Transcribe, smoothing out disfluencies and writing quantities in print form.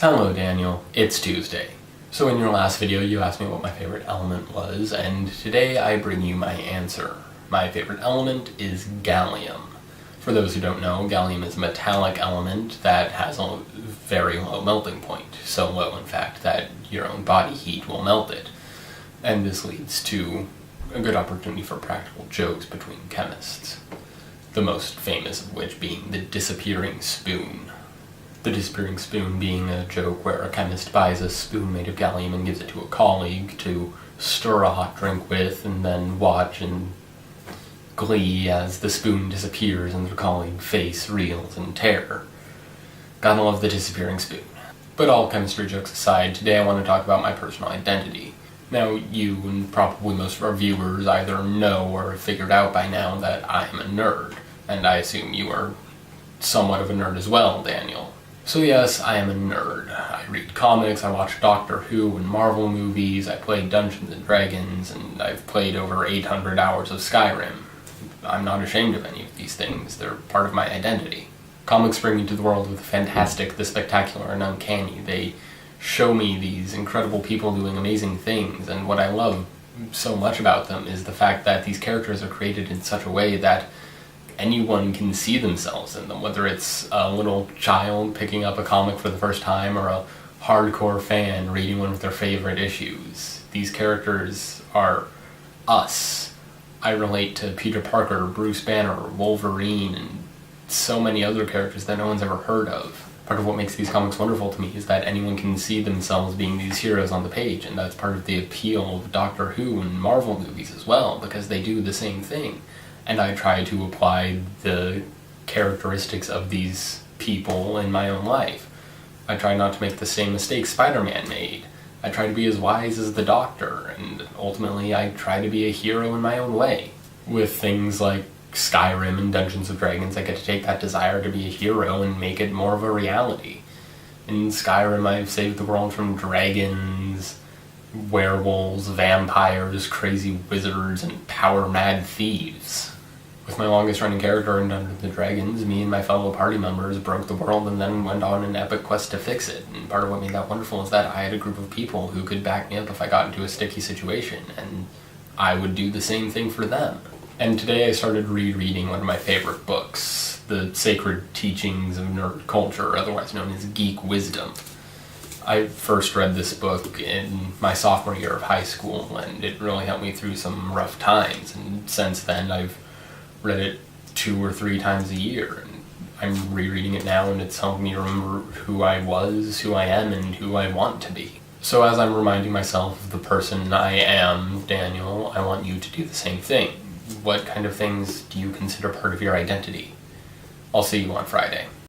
Hello Daniel, it's Tuesday. So in your last video you asked me what my favorite element was, and today I bring you my answer. My favorite element is gallium. For those who don't know, gallium is a metallic element that has a very low melting point, so low in fact that your own body heat will melt it. And this leads to a good opportunity for practical jokes between chemists. The most famous of which being the disappearing spoon. The disappearing spoon being a joke where a chemist buys a spoon made of gallium and gives it to a colleague to stir a hot drink with and then watch in glee as the spoon disappears and their colleague's face reels in terror. Gotta love the disappearing spoon. But all chemistry jokes aside, today I want to talk about my personal identity. Now, you and probably most of our viewers either know or have figured out by now that I'm a nerd, and I assume you are somewhat of a nerd as well, Daniel. So yes, I am a nerd. I read comics, I watch Doctor Who and Marvel movies, I play Dungeons and Dragons, and I've played over 800 hours of Skyrim. I'm not ashamed of any of these things, they're part of my identity. Comics bring me to the world with the fantastic, the spectacular, and uncanny. They show me these incredible people doing amazing things, and what I love so much about them is the fact that these characters are created in such a way that anyone can see themselves in them, whether it's a little child picking up a comic for the first time or a hardcore fan reading one of their favorite issues. These characters are us. I relate to Peter Parker, Bruce Banner, Wolverine, and so many other characters that no one's ever heard of. Part of what makes these comics wonderful to me is that anyone can see themselves being these heroes on the page, and that's part of the appeal of Doctor Who and Marvel movies as well, because they do the same thing. And I try to apply the characteristics of these people in my own life. I try not to make the same mistakes Spider-Man made. I try to be as wise as the Doctor, and ultimately I try to be a hero in my own way. With things like Skyrim and Dungeons and Dragons, I get to take that desire to be a hero and make it more of a reality. In Skyrim, I've saved the world from dragons, werewolves, vampires, crazy wizards, and power-mad thieves. With my longest-running character in Dungeons and Dragons, me and my fellow party members broke the world and then went on an epic quest to fix it. And part of what made that wonderful is that I had a group of people who could back me up if I got into a sticky situation, and I would do the same thing for them. And today I started rereading one of my favorite books, The Sacred Teachings of Nerd Culture, otherwise known as Geek Wisdom. I first read this book in my sophomore year of high school, and it really helped me through some rough times, and since then I've read it 2 or 3 times a year, and I'm rereading it now, and it's helping me remember who I was, who I am, and who I want to be. So as I'm reminding myself of the person I am, Daniel, I want you to do the same thing. What kind of things do you consider part of your identity? I'll see you on Friday.